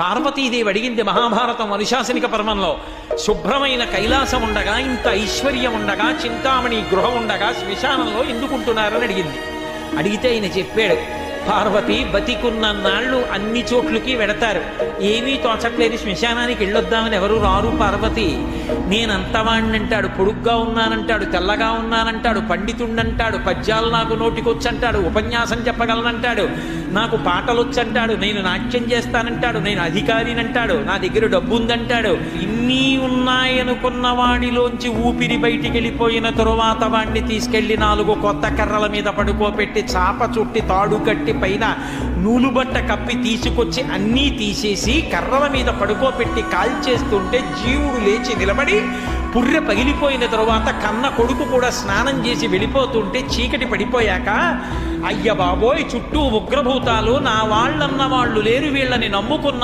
పార్వతీదేవి అడిగింది మహాభారతం అనుశాసనిక పర్వంలో, శుభ్రమైన కైలాసం ఉండగా, ఇంత ఐశ్వర్యం ఉండగా, చింతామణి గృహం ఉండగా శ్మశానంలో ఎందుకుంటున్నారని అడిగింది. అడిగితే ఆయన చెప్పాడు, పార్వతి బతికున్న నాళ్ళు అన్ని చోట్లకి వెడతారు, ఏమీ తోచట్లేదు, శ్మశానానికి వెళ్ళొద్దామని ఎవరు రారు పార్వతి. నేనంతవాణ్ణంటాడు, పొడుగ్గా ఉన్నానంటాడు, తెల్లగా ఉన్నానంటాడు, పండితుండంటాడు, పద్యాలు నాకు నోటికొచ్చంటాడు, ఉపన్యాసం చెప్పగలనంటాడు, నాకు పాటలొచ్చంటాడు, నేను నాట్యం చేస్తానంటాడు, నేను అధికారినంటాడు, నా దగ్గర డబ్బు ఉందంటాడు. ఇన్ని ఉన్నాయనుకున్న వాడిలోంచి ఊపిరి బయటికి వెళ్ళిపోయిన తరువాత వాడిని తీసుకెళ్లి 4 కొత్త కర్రల మీద పడుకోబెట్టి చాప చుట్టి తాడు కట్టి పైన నూలుబట్ట కప్పి తీసుకొచ్చి అన్నీ తీసేసి కర్రల మీద పడుకోబెట్టి కాల్చేస్తుంటే జీవుడు లేచి నిలబడి పుర్రె పగిలిపోయిన తరువాత కన్న కొడుకు కూడా స్నానం చేసి వెళ్ళిపోతుంటే చీకటి పడిపోయాక, అయ్య బాబోయ్ చుట్టూ ఉగ్రభూతాలు, నా వాళ్ళన్న వాళ్ళు లేరు, వీళ్ళని నమ్ముకున్నా